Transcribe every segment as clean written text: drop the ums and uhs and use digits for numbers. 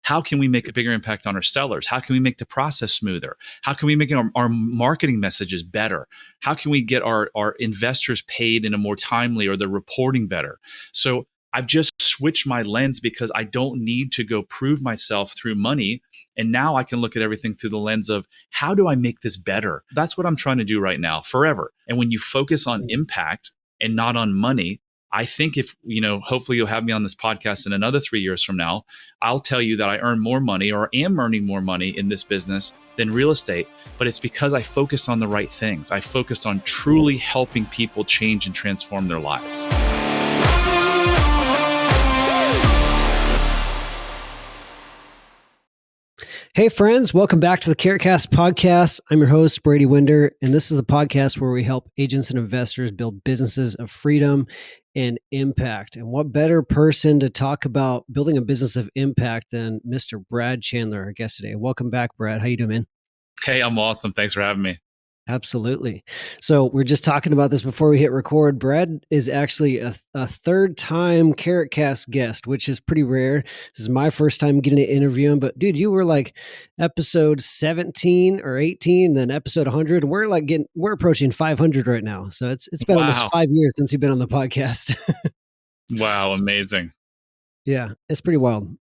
how can we make a bigger impact on our sellers? How can we make the process smoother? How can we make our marketing messages better? How can we get our investors paid in a more timely or the reporting better? So I've just switched my lens because I don't need to go prove myself through money. And now I can look at everything through the lens of how do I make this better? That's what I'm trying to do right now forever. And when you focus on impact and not on money, I think if, hopefully you'll have me on this podcast in another 3 years from now, I'll tell you that I earn more money or am earning more money in this business than real estate. But it's because I focused on the right things. I focused on truly helping people change and transform their lives. Hey friends, welcome back to the CarrotCast podcast. I'm your host, Brady Winder, and this is the podcast where we help agents and investors build businesses of freedom and impact. And what better person to talk about building a business of impact than Mr. Brad Chandler, our guest today. Welcome back, Brad. How you doing, man? Hey, I'm awesome. Thanks for having me. Absolutely. So we're just talking about this before we hit record. Brad is actually a third-time CarrotCast guest, which is pretty rare. This is my first time getting to interview him. But dude, you were like episode 17 or 18, then episode 100. And we're approaching 500 right now. So it's been almost 5 years since you've been on the podcast. Wow, amazing. Yeah, it's pretty wild.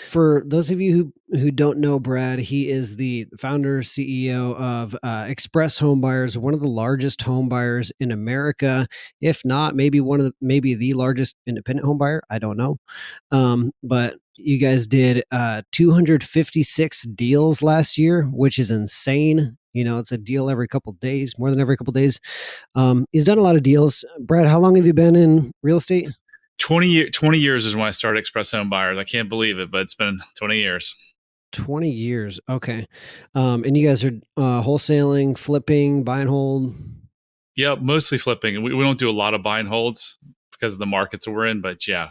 For those of you who don't know Brad, he is the founder, CEO of Express Homebuyers, one of the largest home buyers in America, if not maybe maybe the largest independent home buyer. I don't know. But you guys did 256 deals last year, which is insane. It's a deal every couple of days, more than every couple of days. He's done a lot of deals. Brad, how long have you been in real estate? 20 years is when I started Express Homebuyers. I can't believe it, but it's been 20 years. 20 years. Okay. And you guys are wholesaling, flipping, buy and hold? Yeah, mostly flipping. We don't do a lot of buy and holds because of the markets that we're in, but yeah,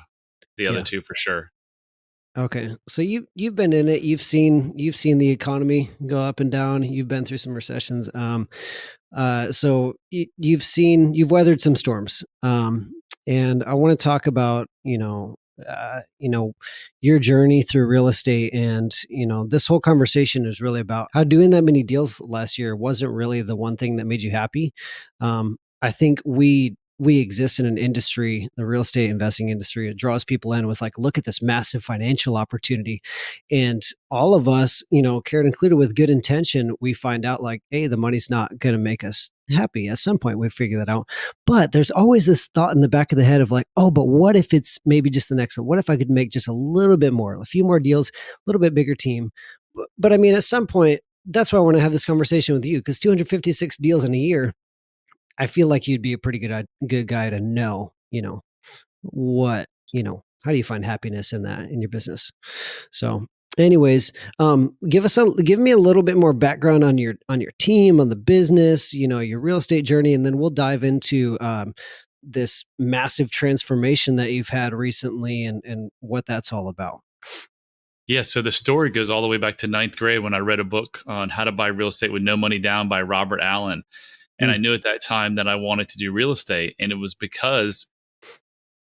the other two for sure. Okay. So you've been in it. You've seen the economy go up and down. You've been through some recessions. So you've weathered some storms. And I want to talk about, your journey through real estate. And, this whole conversation is really about how doing that many deals last year wasn't really the one thing that made you happy. I think we exist in an industry, the real estate investing industry. It draws people in with look at this massive financial opportunity. And all of us, Carrot included, with good intention, we find out hey, the money's not going to make us happy. At some point, we figure that out. But there's always this thought in the back of the head of oh, but what if it's maybe just the next one? What if I could make just a little bit more, a few more deals, a little bit bigger team? But I mean, at some point, that's why I want to have this conversation with you, because 256 deals in a year, I feel like you'd be a pretty good guy to know, how do you find happiness in that in your business? So anyways, give me a little bit more background on your team, on the business, your real estate journey, and then we'll dive into this massive transformation that you've had recently and what that's all about. Yeah, so the story goes all the way back to 9th grade when I read a book on how to buy real estate with no money down by Robert Allen. And I knew at that time that I wanted to do real estate. And it was because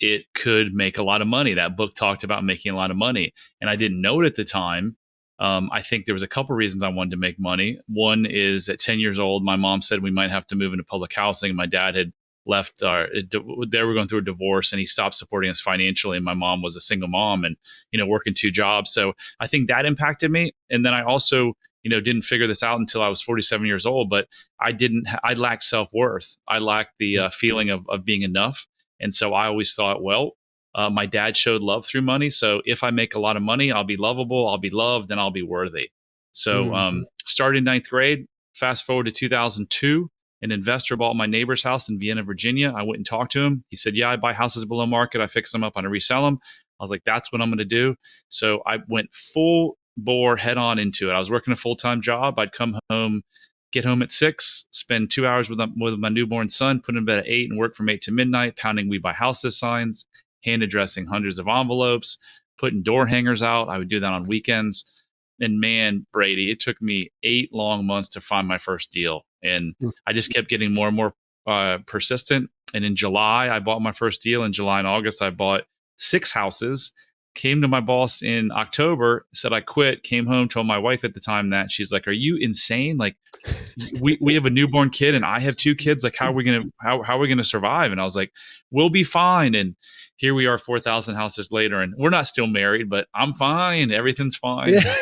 it could make a lot of money. That book talked about making a lot of money. And I didn't know it at the time. I think there was a couple reasons I wanted to make money. One is at 10 years old, my mom said we might have to move into public housing. My dad had left. They were going through a divorce and he stopped supporting us financially. And my mom was a single mom and, working 2 jobs. So I think that impacted me. And then I also didn't figure this out until I was 47 years old, but I lacked self-worth. I lacked the feeling of being enough. And so I always thought, my dad showed love through money. So if I make a lot of money, I'll be lovable, I'll be loved, and I'll be worthy. So started in 9th grade, fast forward to 2002, an investor bought my neighbor's house in Vienna, Virginia. I went and talked to him. He said, yeah, I buy houses below market. I fix them up and I resell them. I was like, that's what I'm going to do. So I went full bore head on into it. I was working a full-time job. I'd get home at 6, spend 2 hours with my newborn son, put him in bed at 8 and work from 8 to midnight, pounding We Buy Houses signs, hand addressing hundreds of envelopes, putting door hangers out. I would do that on weekends. And man, Brady, it took me 8 long months to find my first deal. And I just kept getting more and more persistent. And in July, I bought my first deal. In July and August, I bought 6 houses. came to my boss in October, said I quit, came home, told my wife at the time that. She's like, "Are you insane? Like, we have a newborn kid and I have two kids. Like, how are we gonna survive?" And I was like, "We'll be fine." And here we are, 4,000 houses later, and we're not still married, but I'm fine. Everything's fine. Yeah.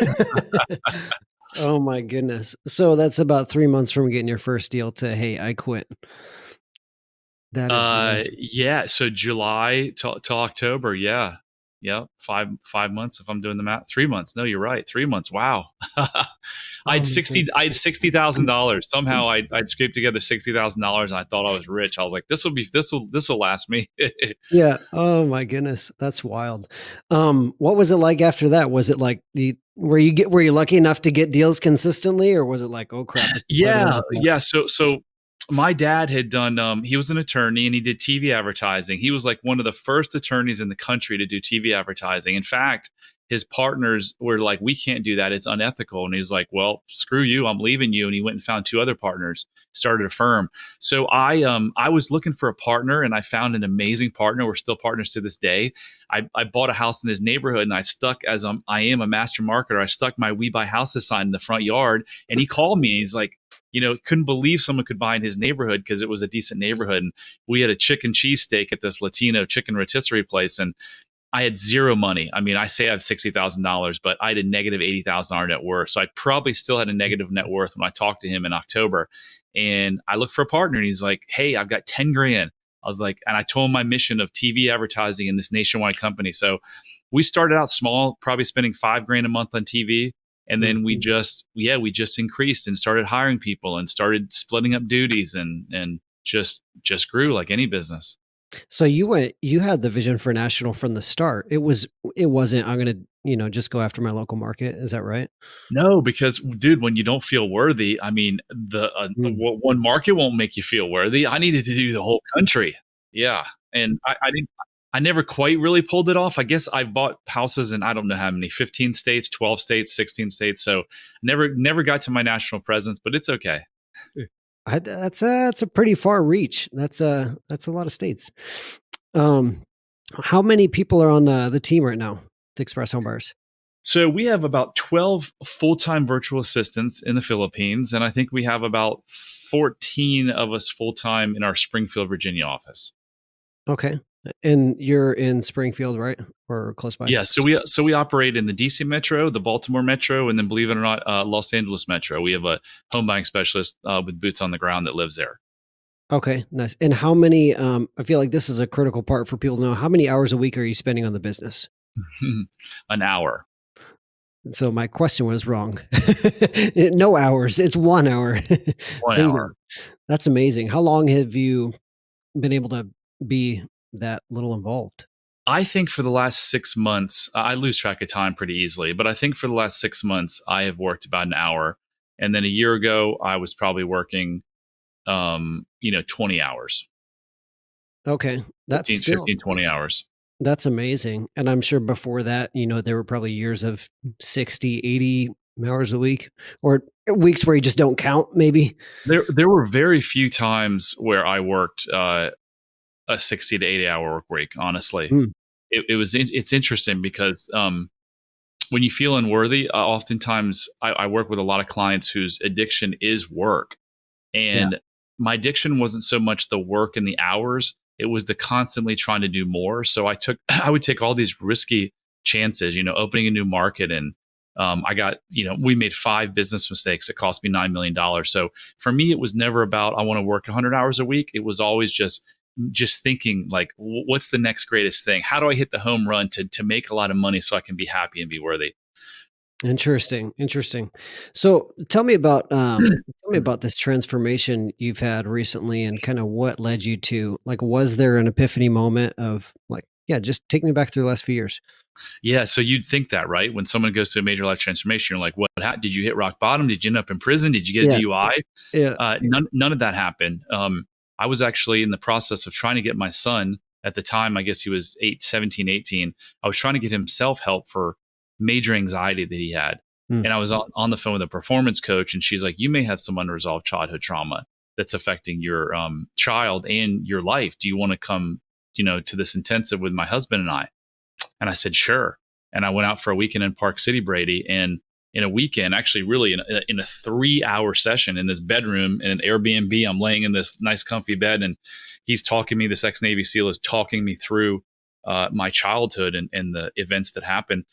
Oh my goodness. So that's about 3 months from getting your first deal to, "Hey, I quit." That is amazing. Yeah. So July till October. Yeah. Yeah. Five months if I'm doing the math. 3 months. No, you're right. 3 months. Wow. Oh my goodness. I had $60,000. Somehow I'd scraped together $60,000 and I thought I was rich. I was like, this will last me. Yeah. Oh my goodness. That's wild. What was it like after that? Was it like were you lucky enough to get deals consistently, or was it like, "Oh crap, this is harder than I Yeah, thought?" yeah. So my dad had done. He was an attorney and he did TV advertising. He was like one of the first attorneys in the country to do TV advertising. In fact, his partners were like, "We can't do that. It's unethical." And he was like, "Well, screw you. I'm leaving you." And he went and found two other partners, started a firm. So I was looking for a partner and I found an amazing partner. We're still partners to this day. I bought a house in his neighborhood and I stuck I am a master marketer. I stuck my "We Buy Houses" sign in the front yard, and he called me. And he's like, couldn't believe someone could buy in his neighborhood because it was a decent neighborhood. And we had a chicken cheesesteak at this Latino chicken rotisserie place. And I had zero money. I mean, I say I have $60,000, but I had a negative $80,000 net worth. So I probably still had a negative net worth when I talked to him in October. And I looked for a partner and he's like, "Hey, I've got 10 grand." I was like, and I told him my mission of TV advertising in this nationwide company. So we started out small, probably spending 5 grand a month on TV. And then we just increased and started hiring people and started splitting up duties and just grew like any business. So you had the vision for national from the start. It wasn't, "I'm gonna, just go after my local market." Is that right? No, because dude, when you don't feel worthy, I mean, the Mm. one market won't make you feel worthy. I needed to do the whole country. Yeah, and I didn't. I never quite really pulled it off. I guess I bought houses in I don't know how many, 15 states, 12 states, 16 states. So never got to my national presence, but it's okay. That's a pretty far reach. That's a lot of states. Um, how many people are on the team right now, the Express Home Buyers? So we have about 12 full-time virtual assistants in the Philippines, and I think we have about 14 of us full-time in our Springfield, Virginia office. Okay. And you're in Springfield, right? Or close by? Yeah, so we operate in the DC Metro, the Baltimore Metro, and then believe it or not, Los Angeles Metro. We have a home buying specialist with boots on the ground that lives there. Okay, nice. And how many, I feel like this is a critical part for people to know, how many hours a week are you spending on the business? An hour. So my question was wrong. No hours, it's 1 hour. 1 hour. Singular. That's amazing. How long have you been able to be that little involved? I think for the last 6 months, I lose track of time pretty easily, but I think for the last 6 months, I have worked about an hour. And then a year ago, I was probably working, 20 hours, Okay, that's 15, still 15, 20 hours. that's amazing, and I'm sure before that, there were probably years of 60, 80 hours a week, or weeks where you just don't count maybe? There were very few times where I worked a 60 to 80 hour work week, honestly. Mm, It's interesting because when you feel unworthy, oftentimes I work with a lot of clients whose addiction is work. yeah, And my addiction wasn't so much the work and the hours, it was the constantly trying to do more. So I would take all these risky chances, opening a new market. And we made 5 business mistakes. It cost me $9 million. So for me, it was never about, I want to work 100 hours a week. It was always just thinking like, what's the next greatest thing? How do I hit the home run to make a lot of money so I can be happy and be worthy? interesting, interesting. So tell me about this transformation you've had recently and kinda what led you to, like, was there an epiphany moment of, like, yeah, just take me back through the last few years? Yeah, so you'd think that, right? When someone goes through a major life transformation, you're like, "What? Did you hit rock bottom? Did you end up in prison? Did you get a Yeah, DUI?" yeah, None of that happened. I was actually in the process of trying to get my son at the time. I guess he was 17, 18. I was trying to get him self help for major anxiety that he had, mm, and I was on the phone with a performance coach, and she's like, "You may have some unresolved childhood trauma that's affecting your child and your life. Do you want to come, to this intensive with my husband and I?" And I said, "Sure." and I went out for a weekend in Park City, Brady. And in a weekend, actually, really in a 3 hour session in this bedroom in an Airbnb, I'm laying in this nice, comfy bed, and he's talking me. This ex Navy SEAL is talking me through my childhood and the events that happened.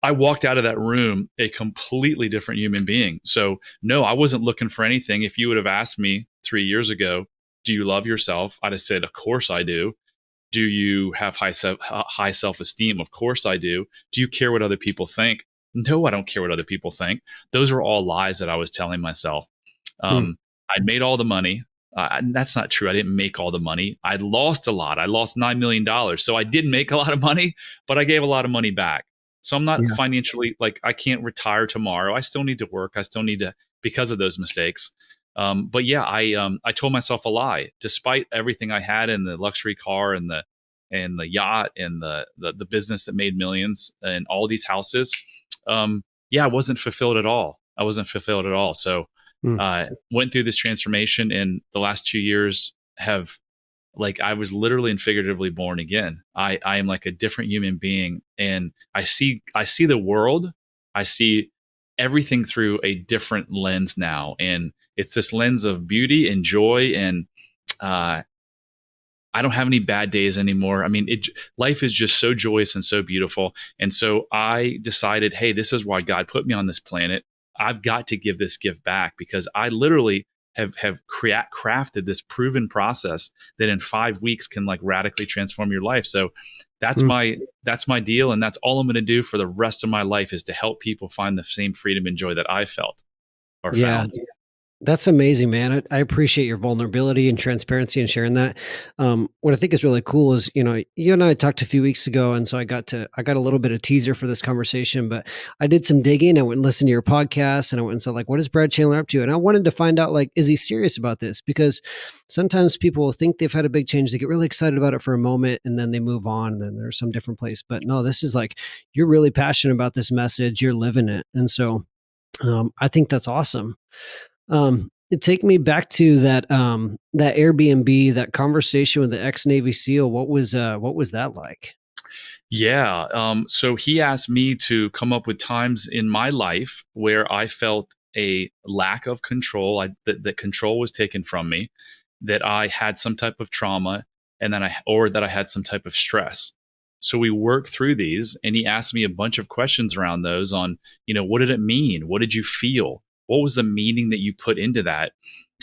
I walked out of that room a completely different human being. So, no, I wasn't looking for anything. If you would have asked me 3 years ago, do you love yourself? I'd have said, of course I do. Do you have high self esteem? Of course I do. Do you care what other people think? No, I don't care what other people think. Those are all lies that I was telling myself. Mm. I made all the money. That's not true. I didn't make all the money. I lost a lot. I lost $9 million. So I did make a lot of money, but I gave a lot of money back. So I'm not Yeah. financially, like, I can't retire tomorrow. I still need to work. I still need to, because of those mistakes. But yeah, I told myself a lie, despite everything I had in the luxury car and the yacht and the business that made millions and all these houses. Yeah, I wasn't fulfilled at all. I wasn't fulfilled at all. So Mm. went through this transformation, and the last 2 years have, like, I was literally and figuratively born again. I am like a different human being, and I see the world. I see everything through a different lens now, and it's this lens of beauty and joy, and uh, I don't have any bad days anymore. I mean, life is just so joyous and so beautiful. And so I decided, hey, this is why God put me on this planet. I've got to give this gift back, because I literally have crafted this proven process that in 5 weeks can, like, radically transform your life. So that's Mm. my deal, and that's all I'm going to do for the rest of my life, is to help people find the same freedom and joy that I felt or Yeah. found. That's amazing, man. I appreciate your vulnerability and transparency and sharing that. What I think is really cool is, you and I talked a few weeks ago, and so I got a little bit of teaser for this conversation. But I did some digging. I went and listened to your podcast, and I went and said, like, what is Brad Chandler up to? And I wanted to find out, like, is he serious about this? Because sometimes people will think they've had a big change, they get really excited about it for a moment, and then they move on, and then they're some different place. But no, this is like, you're really passionate about this message, you're living it, and so I think that's awesome. It take me back to that Airbnb, that conversation with the ex-Navy SEAL. What was that like? Yeah. So he asked me to come up with times in my life where I felt a lack of control, that control was taken from me, that I had some type of trauma, and that I had some type of stress. So we worked through these, and he asked me a bunch of questions around those on, what did it mean? What did you feel? What was the meaning that you put into that?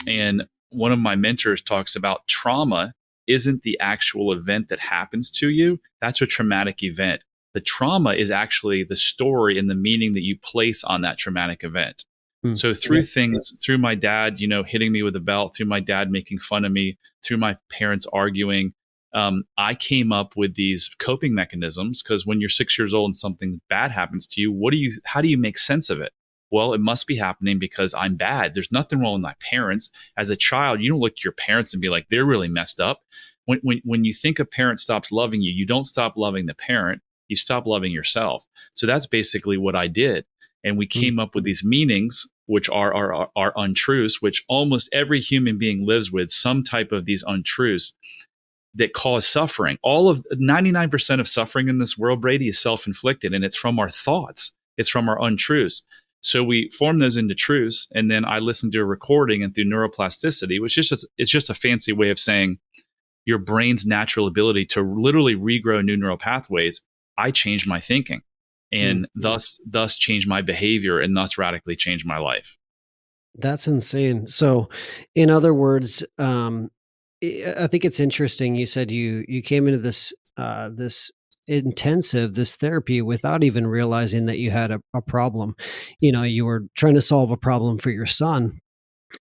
And one of my mentors talks about trauma isn't the actual event that happens to you. That's a traumatic event. The trauma is actually the story and the meaning that you place on that traumatic event. Mm. So through things, through my dad, hitting me with a belt, through my dad making fun of me, through my parents arguing, I came up with these coping mechanisms, because when you're 6 years old and something bad happens to you, how do you make sense of it? Well, it must be happening because I'm bad. There's nothing wrong with my parents. As a child, you don't look at your parents and be like, they're really messed up. When you think a parent stops loving you, you don't stop loving the parent. You stop loving yourself. So that's basically what I did. And we Mm. came up with these meanings, which are untruths, which almost every human being lives with, some type of these untruths that cause suffering. All of 99% of suffering in this world, Brady, is self-inflicted, and it's from our thoughts. It's from our untruths. So we form those into truths, and then I listen to a recording, and through neuroplasticity, which is it's just a fancy way of saying your brain's natural ability to literally regrow new neural pathways, I changed my thinking, Mm. and thus change my behavior, and thus radically change my life. That's insane. So, in other words, I think it's interesting. You said you came into this intensive, this therapy, without even realizing that you had a problem. You were trying to solve a problem for your son,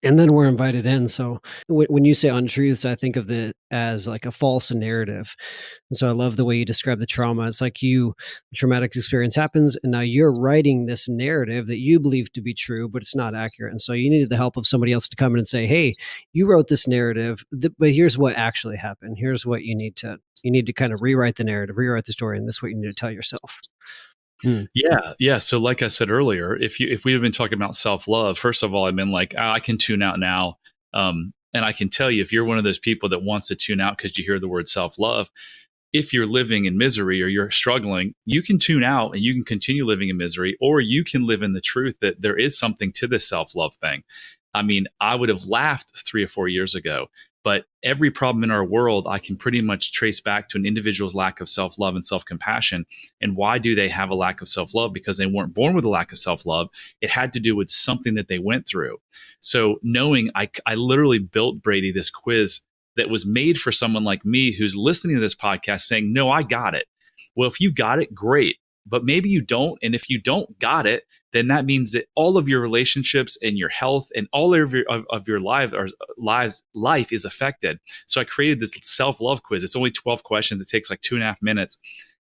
and then we're invited in. So when you say untruths, I think of it as like a false narrative. And so I love the way you describe the trauma. It's like the traumatic experience happens, and now you're writing this narrative that you believe to be true, but it's not accurate. And so you needed the help of somebody else to come in and say, hey, you wrote this narrative, but here's what actually happened. Here's what you need to kind of rewrite the narrative, rewrite the story, and this is what you need to tell yourself. Mm. Yeah. So like I said earlier, if we have been talking about self-love, first of all, I've been like, I can tune out now. And I can tell you, if you're one of those people that wants to tune out because you hear the word self-love, if you're living in misery or you're struggling, you can tune out and you can continue living in misery, or you can live in the truth that there is something to this self-love thing. I mean, I would have laughed 3 or 4 years ago, but every problem in our world, I can pretty much trace back to an individual's lack of self-love and self-compassion. And why do they have a lack of self-love? Because they weren't born with a lack of self-love. It had to do with something that they went through. So knowing I literally built, Brady, this quiz that was made for someone like me who's listening to this podcast saying, no, I got it. Well, if you got it, great. But maybe you don't. And if you don't got it, then that means that all of your relationships and your health and all of your life is affected. So I created this self-love quiz. It's only 12 questions. It takes like 2.5 minutes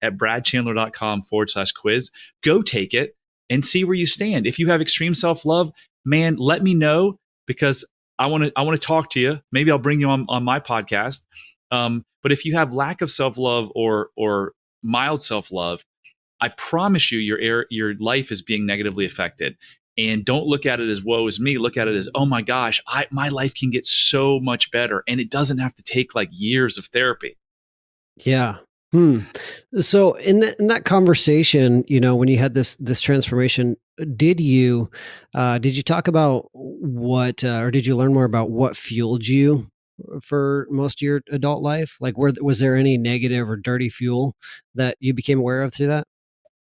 at bradchandler.com/quiz. Go take it and see where you stand. If you have extreme self-love, man, let me know, because I want to talk to you. Maybe I'll bring you on my podcast. But if you have lack of self-love or mild self-love, I promise you your life is being negatively affected. And don't look at it as woe is me. Look at it as, oh my gosh, my life can get so much better. And it doesn't have to take like years of therapy. Yeah. So in that conversation, when you had this transformation, did you talk about what, or did you learn more about what fueled you for most of your adult life? Like, was there any negative or dirty fuel that you became aware of through that?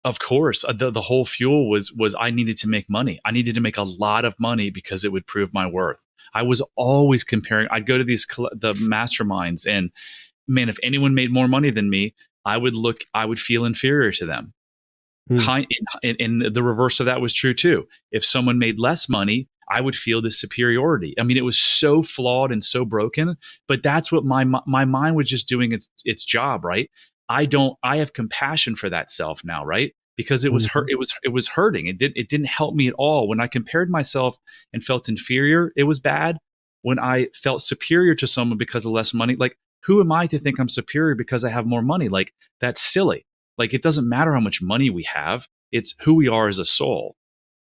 Of course, the whole fuel was I needed to make money. I needed to make a lot of money because it would prove my worth. I was always comparing. I'd go to the masterminds, and man, if anyone made more money than me, I would feel inferior to them. And the reverse of that was true too. If someone made less money, I would feel this superiority. I mean, it was so flawed and so broken, but that's what my mind was just doing its job, right? I have compassion for that self now, right? Because it was hurt. It was hurting. It didn't help me at all. When I compared myself and felt inferior, it was bad. When I felt superior to someone because of less money, like, who am I to think I'm superior because I have more money? Like, that's silly. Like, it doesn't matter how much money we have. It's who we are as a soul.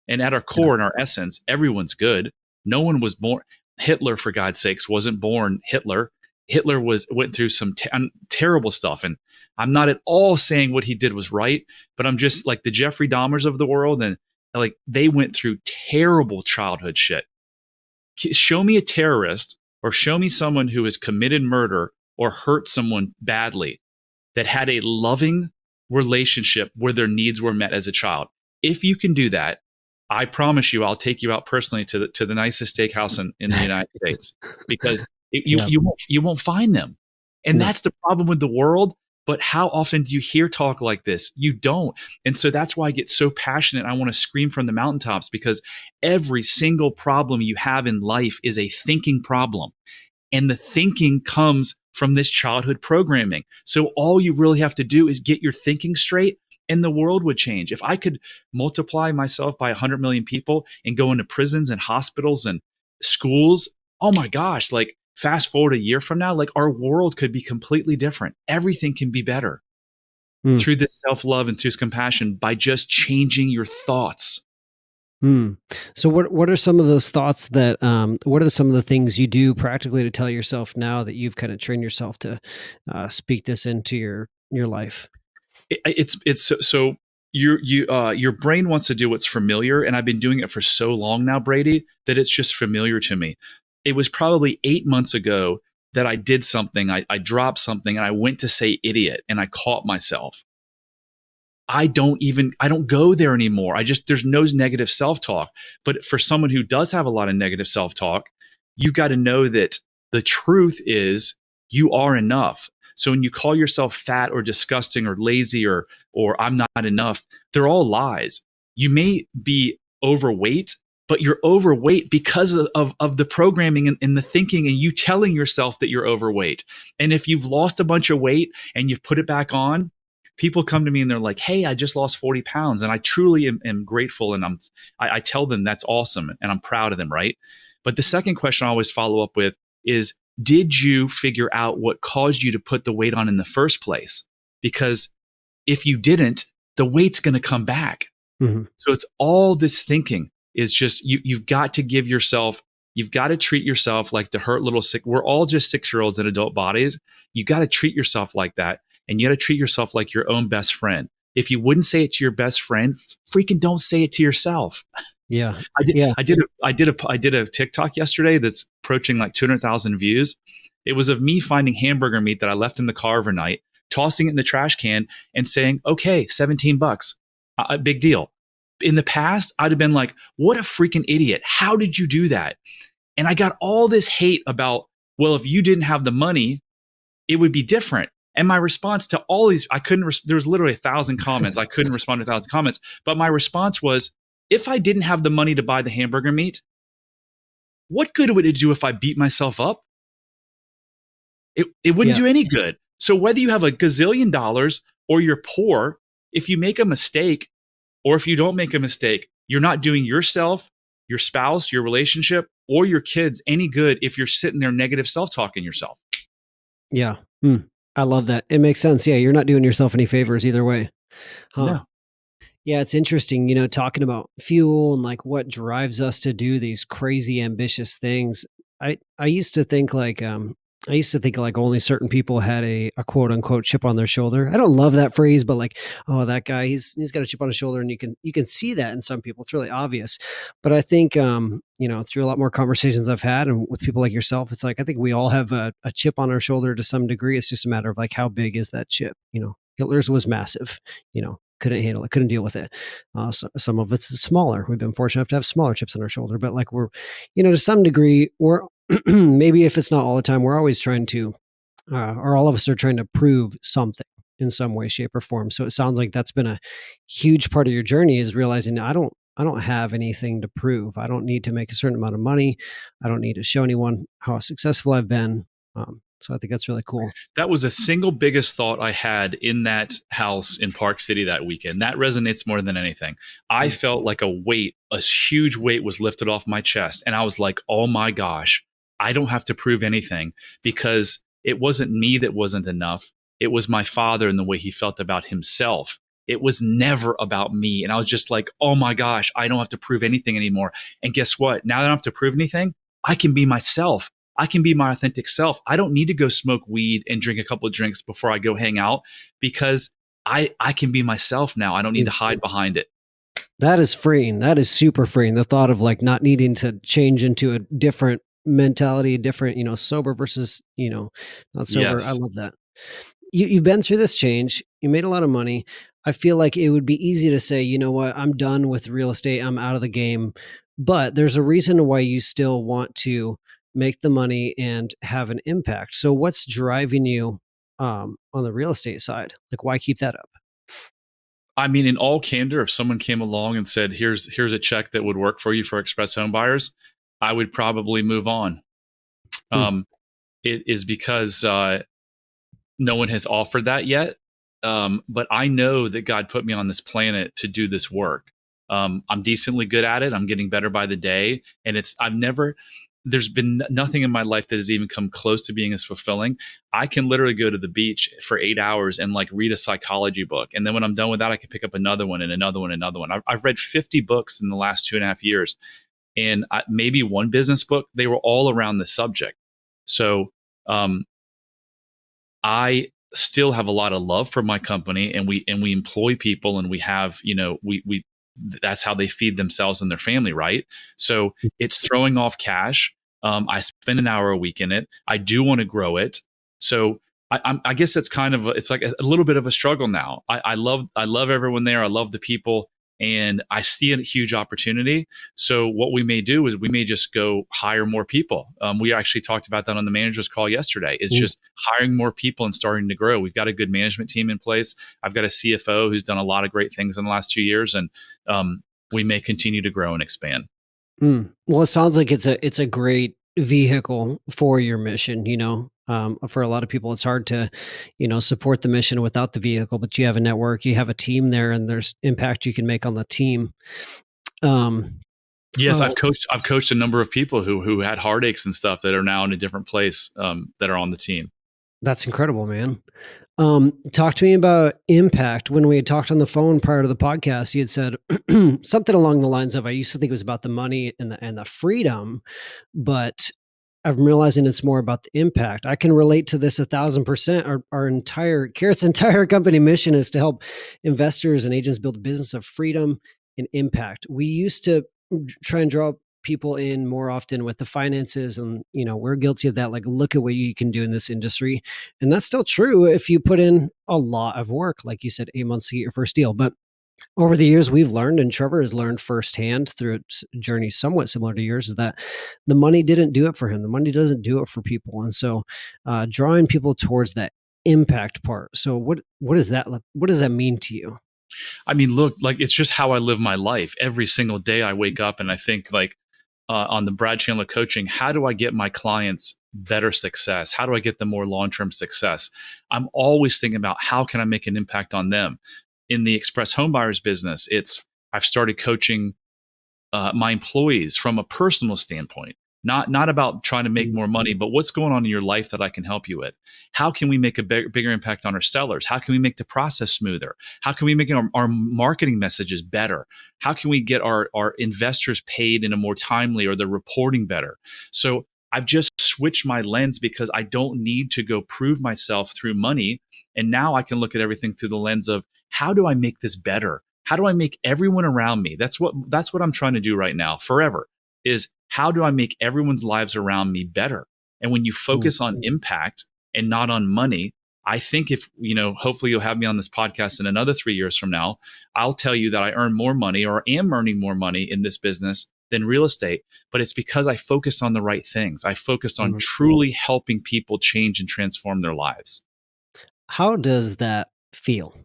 And at our core and our essence, everyone's good. No one was born. Hitler, for God's sakes, wasn't born Hitler. Hitler went through some terrible stuff. And I'm not at all saying what he did was right, but I'm just like the Jeffrey Dahmers of the world. And like, they went through terrible childhood shit. Show me a terrorist, or show me someone who has committed murder or hurt someone badly that had a loving relationship where their needs were met as a child. If you can do that, I promise you, I'll take you out personally to the nicest steakhouse in the United States, because you won't find them. And that's the problem with the world. But how often do you hear talk like this? You don't. And so that's why I get so passionate. I want to scream from the mountaintops, because every single problem you have in life is a thinking problem. And the thinking comes from this childhood programming. So all you really have to do is get your thinking straight, and the world would change. If I could multiply myself by 100 million people and go into prisons and hospitals and schools, oh my gosh, like, fast forward a year from now, like, our world could be completely different. Everything can be better through this self-love and through compassion by just changing your thoughts. So what are some of those thoughts that, what are some of the things you do practically to tell yourself now that you've kind of trained yourself to speak this into your life? It's so your brain wants to do what's familiar, and I've been doing it for so long now, Brady, that it's just familiar to me. It was probably 8 months ago that I did something. I dropped something and I went to say idiot, and I caught myself. I don't go there anymore. There's no negative self-talk. But for someone who does have a lot of negative self-talk, you've got to know that the truth is you are enough. So when you call yourself fat or disgusting or lazy or I'm not enough, they're all lies. You may be overweight, but you're overweight because of the programming and the thinking, and you telling yourself that you're overweight. And if you've lost a bunch of weight and you've put it back on, people come to me and they're like, hey, I just lost 40 pounds. And I truly am grateful. And I tell them that's awesome. And I'm proud of them, right? But the second question I always follow up with is, did you figure out what caused you to put the weight on in the first place? Because if you didn't, the weight's going to come back. So it's all this thinking is just, you've got to you've got to treat yourself like the hurt little sick. We're all just 6-year-olds in adult bodies. You got to treat yourself like that. and you got to treat yourself like your own best friend. If you wouldn't say it to your best friend, freaking don't say it to yourself. Yeah. I did. Yeah. I did a TikTok yesterday that's approaching like 200,000 views. It was of me finding hamburger meat that I left in the car overnight, tossing it in the trash can, and saying, "Okay, $17, big deal." In the past, I'd have been like, "What a freaking idiot! How did you do that?" And I got all this hate about, well, if you didn't have the money, it would be different. And my response to all these, I couldn't, there was literally 1,000 comments. I couldn't respond to 1,000 comments. But my response was, if I didn't have the money to buy the hamburger meat, what good would it do if I beat myself up? It wouldn't Yeah. do any good. So whether you have a gazillion dollars or you're poor, if you make a mistake or if you don't make a mistake, you're not doing yourself, your spouse, your relationship, or your kids any good if you're sitting there negative self-talking yourself. Yeah. I love that. It makes sense. Yeah. You're not doing yourself any favors either way. Huh. No. Yeah, it's interesting, talking about fuel and like what drives us to do these crazy ambitious things. I used to think like only certain people had a quote unquote chip on their shoulder. I don't love that phrase, but like, oh, that guy, he's got a chip on his shoulder, and you can see that in some people. It's really obvious. But I think through a lot more conversations I've had and with people like yourself, it's like I think we all have a chip on our shoulder to some degree. It's just a matter of like how big is that chip? Hitler's was massive, couldn't handle it, couldn't deal with it. Some of it's smaller. We've been fortunate enough to have smaller chips on our shoulder, but like we're, to some degree, we're maybe if it's not all the time, we're always trying to, or all of us are trying to prove something in some way, shape, or form. So it sounds like that's been a huge part of your journey is realizing I don't have anything to prove. I don't need to make a certain amount of money. I don't need to show anyone how successful I've been. So I think that's really cool. That was the single biggest thought I had in that house in Park City that weekend. That resonates more than anything. I felt like a huge weight was lifted off my chest. And I was like, oh my gosh, I don't have to prove anything, because it wasn't me that wasn't enough. It was my father and the way he felt about himself. It was never about me. And I was just like, oh my gosh, I don't have to prove anything anymore. And guess what? Now that I don't have to prove anything, I can be myself. I can be my authentic self. I don't need to go smoke weed and drink a couple of drinks before I go hang out, because I can be myself now. I don't need to hide behind it. That is freeing. That is super freeing. The thought of like not needing to change into a different mentality, different, sober versus, not sober. Yes. I love that. You've been through this change. You made a lot of money. I feel like it would be easy to say, you know what, I'm done with real estate. I'm out of the game. But there's a reason why you still want to make the money and have an impact. So what's driving you on the real estate side? Like, why keep that up? I mean, in all candor, if someone came along and said, here's a check that would work for you for Express Homebuyers, I would probably move on. It is because no one has offered that yet. But I know that God put me on this planet to do this work. I'm decently good at it. I'm getting better by the day. And there's been nothing in my life that has even come close to being as fulfilling. I can literally go to the beach for 8 hours and like read a psychology book. And then when I'm done with that, I can pick up another one and another one, and another one. I've read 50 books in the last 2.5 years, and maybe one business book. They were all around the subject. So I still have a lot of love for my company, and we employ people, and we have, we that's how they feed themselves and their family, right? So it's throwing off cash. I spend an hour a week in it. I do want to grow it. So I guess it's kind of it's like a little bit of a struggle now. I love everyone there. I love the people, and I see a huge opportunity. So what we may do is we may just go hire more people. We actually talked about that on the managers call yesterday. It's just hiring more people and starting to grow. We've got a good management team in place. I've got a CFO who's done a lot of great things in the last 2 years, and we may continue to grow and expand. Well, it sounds like it's a great vehicle for your mission. For a lot of people, it's hard to, support the mission without the vehicle. But you have a network, you have a team there, and there's impact you can make on the team. Yes, I've coached a number of people who had heartaches and stuff that are now in a different place, that are on the team. That's incredible, man. Talk to me about impact. When we had talked on the phone prior to the podcast, you had said something along the lines of, I used to think it was about the money and the freedom, but I'm realizing it's more about the impact. I can relate to this 1,000%. Our entire Carrot's entire company mission is to help investors and agents build a business of freedom and impact. We used to try and draw people in more often with the finances, and we're guilty of that. Like, look at what you can do in this industry, and that's still true if you put in a lot of work. Like you said, 8 months to get your first deal, but over the years we've learned, and Trevor has learned firsthand through a journey somewhat similar to yours, is that the money didn't do it for him. The money doesn't do it for people. And so drawing people towards that impact part. So what is that? What does that mean to you? I mean, look, like it's just how I live my life. Every single day I wake up and I think like on the Brad Chandler coaching, how do I get my clients better success? How do I get them more long-term success? I'm always thinking about how can I make an impact on them. In the Express Homebuyers business, I've started coaching my employees from a personal standpoint, not about trying to make more money, but what's going on in your life that I can help you with. How can we make a bigger impact on our sellers? How can we make the process smoother? How can we make our marketing messages better? How can we get our investors paid in a more timely, or the reporting better? So I've just switched my lens because I don't need to go prove myself through money. And now I can look at everything through the lens of how do I make this better? How do I make everyone around me? That's what I'm trying to do right now forever, is how do I make everyone's lives around me better? And when you focus on impact and not on money, I think if, hopefully you'll have me on this podcast in another 3 years from now, I'll tell you that I earn more money or am earning more money in this business than real estate. But it's because I focused on the right things. I focused on truly helping people change and transform their lives. How does that feel?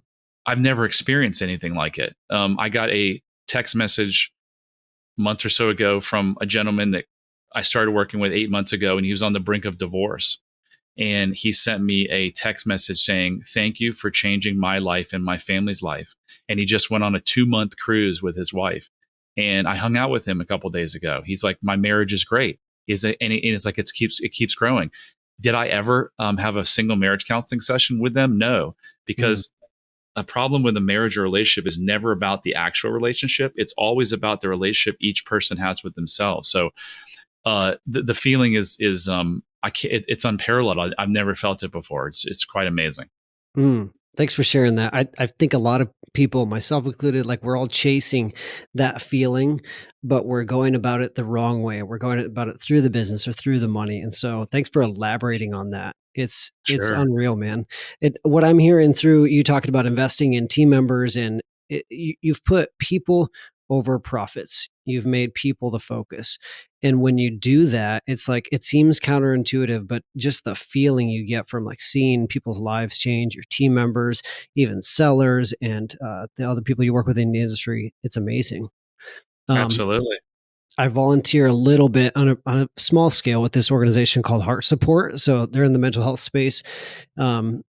I've never experienced anything like it. I got a text message a month or so ago from a gentleman that I started working with 8 months ago, and he was on the brink of divorce. And he sent me a text message saying, "Thank you for changing my life and my family's life." And he just went on a 2-month cruise with his wife. And I hung out with him a couple of days ago. He's like, "My marriage is great." And it's like it keeps growing. Did I ever have a single marriage counseling session with them? No, because a problem with a marriage or relationship is never about the actual relationship. It's always about the relationship each person has with themselves. So the feeling is it's unparalleled. I've never felt it before. It's quite amazing. Thanks for sharing that. I think a lot of people, myself included, like we're all chasing that feeling, but we're going about it the wrong way. We're going about it through the business or through the money. And so thanks for elaborating on that. It's Sure. unreal, man. What I'm hearing through you talking about investing in team members, and you've put people over profits. You've made people the focus. And when you do that, it's like, it seems counterintuitive, but just the feeling you get from like seeing people's lives change, your team members, even sellers, and the other people you work with in the industry, it's amazing. Absolutely. I volunteer a little bit on a small scale with this organization called Heart Support. So they're in the mental health space. And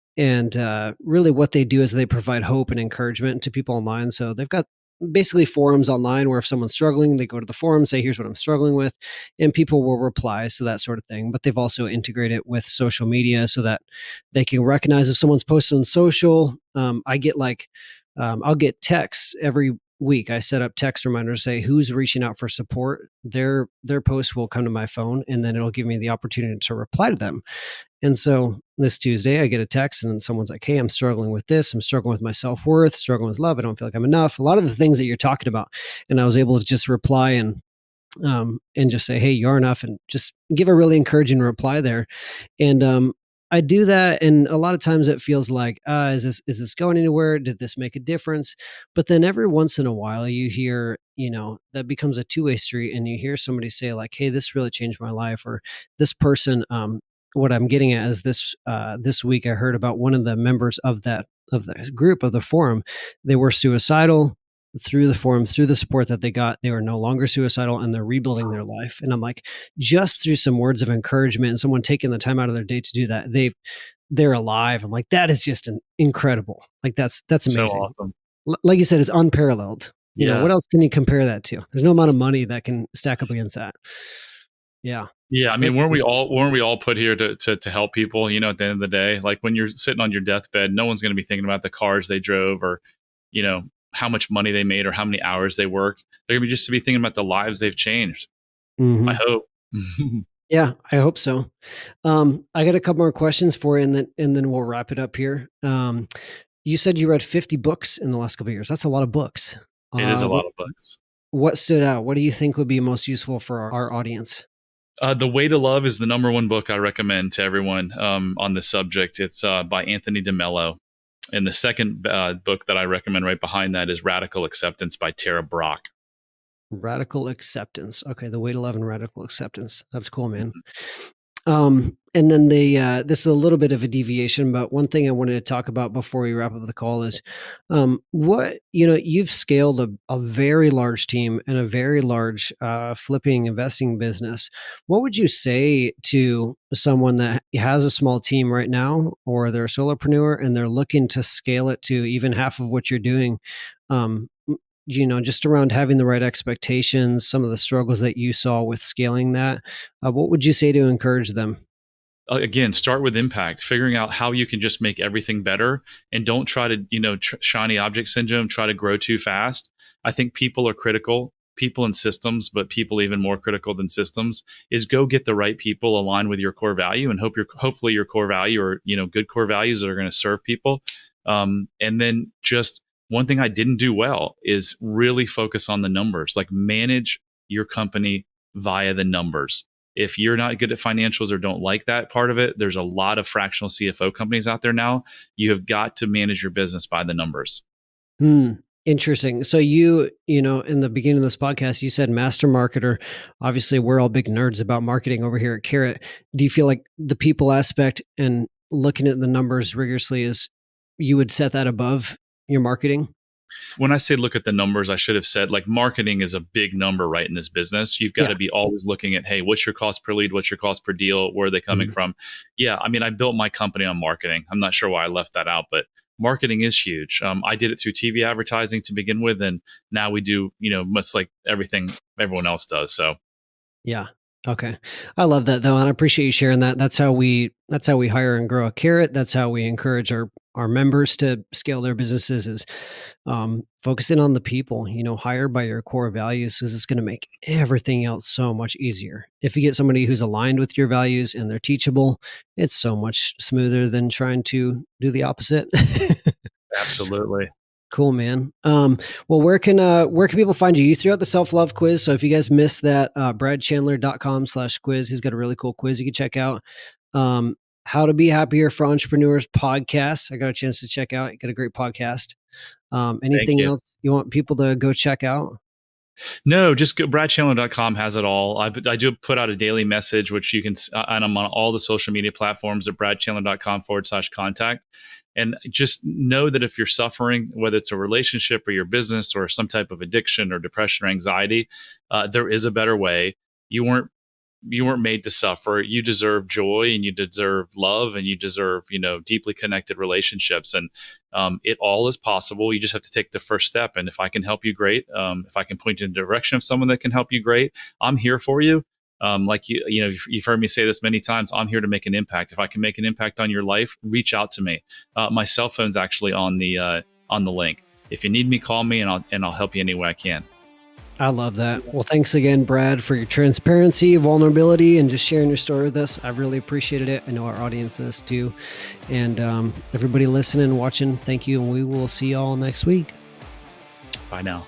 really what they do is they provide hope and encouragement to people online. So they've got basically forums online where if someone's struggling, they go to the forum, say, "Here's what I'm struggling with," and people will reply. So that sort of thing. But they've also integrated with social media so that they can recognize if someone's posted on social. I get I'll get texts every week. I set up text reminders, say who's reaching out for support. Their post will come to my phone, and then it'll give me the opportunity to reply to them. And so this Tuesday, I get a text and someone's like, "Hey, I'm struggling with this. I'm struggling with my self-worth, struggling with love. I don't feel like I'm enough." A lot of the things that you're talking about. And I was able to just reply and just say, "Hey, you're enough," and just give a really encouraging reply there. And I do that, and a lot of times it feels like, is this going anywhere? Did this make a difference? But then every once in a while, you hear, that becomes a two-way street, and you hear somebody say like, "Hey, this really changed my life," or this person. What I'm getting at is this week I heard about one of the members of the group of the forum. They were suicidal. Through the forum, through the support that they got, they were no longer suicidal, and they're rebuilding their life. And I'm like, just through some words of encouragement and someone taking the time out of their day to do that, they're alive. I'm like, that is just incredible. Like that's So amazing. awesome. Like you said, it's unparalleled. Yeah. What else can you compare that to? There's no amount of money that can stack up against that. Yeah. Yeah, I mean, weren't we all put here to help people? At the end of the day, like when you're sitting on your deathbed, no one's going to be thinking about the cars they drove or, how much money they made or how many hours they worked. They're going to be just to be thinking about the lives they've changed. I Mm-hmm. hope. Yeah, I hope so. I got a couple more questions for you, and then we'll wrap it up here. You said you read 50 books in the last couple of years. That's a lot of books. It is a What lot of books. what stood out? What do you think would be most useful for our audience? The Way to Love is the number one book I recommend to everyone on this subject. It's by Anthony DeMello. And the second book that I recommend right behind that is Radical Acceptance by Tara Brach. Radical acceptance. Okay, The Way to Love and Radical Acceptance. That's cool, man. Mhm. And then this is a little bit of a deviation, but one thing I wanted to talk about before we wrap up the call is what, you've scaled a very large team and a very large flipping investing business. What would you say to someone that has a small team right now, or they're a solopreneur and they're looking to scale it to even half of what you're doing? Um, just around having the right expectations, some of the struggles that you saw with scaling that. What would you say to encourage them? Again, start with impact, figuring out how you can just make everything better, and don't try to, shiny object syndrome, try to grow too fast. I think people are critical, people and systems, but people even more critical than systems is go get the right people aligned with your core value, and hopefully your core value or, good core values that are going to serve people. And then just one thing I didn't do well is really focus on the numbers, like manage your company via the numbers. If you're not good at financials or don't like that part of it, there's a lot of fractional CFO companies out there now. You have got to manage your business by the numbers. Hmm. Interesting. So in the beginning of this podcast, you said master marketer. Obviously, we're all big nerds about marketing over here at Carrot. Do you feel like the people aspect and looking at the numbers rigorously is you would set that above your marketing? When I say look at the numbers, I should have said like marketing is a big number, right? In this business, you've got Yeah. to be always looking at, hey, what's your cost per lead? What's your cost per deal? Where are they coming Mhm. from? Yeah. I mean, I built my company on marketing. I'm not sure why I left that out, but marketing is huge. I did it through TV advertising to begin with. And now we do, much like everything everyone else does. So Yeah. Okay. I love that though, and I appreciate you sharing that. That's how we hire and grow a Carrot. That's how we encourage our members to scale their businesses is focusing on the people, hire by your core values because it's going to make everything else so much easier. If you get somebody who's aligned with your values and they're teachable, it's so much smoother than trying to do the opposite. absolutely. Cool, man. Well, where can people find you? You threw out the self-love quiz. So if you guys missed that, bradchandler.com/quiz, he's got a really cool quiz you can check out. Um, How to Be Happier for Entrepreneurs podcast. I got a chance to check out. You got a great podcast. Thank Anything you. else you want people to go check out? No, just go. BradChandler.com has it all. I do put out a daily message, which you can, and I'm on all the social media platforms at bradchandler.com/contact. And just know that if you're suffering, whether it's a relationship or your business or some type of addiction or depression or anxiety, there is a better way. You weren't made to suffer. You deserve joy and you deserve love and you deserve, deeply connected relationships. And it all is possible. You just have to take the first step. And if I can help you, great. If I can point you in the direction of someone that can help you, great. I'm here for you. Like you've heard me say this many times. I'm here to make an impact. If I can make an impact on your life, reach out to me. My cell phone's actually on the link. If you need me, call me, and I'll help you any way I can. I love that. Well, thanks again, Brad, for your transparency, vulnerability, and just sharing your story with us. I've really appreciated it. I know our audience does too. And everybody listening and watching, thank you. And we will see you all next week. Bye now.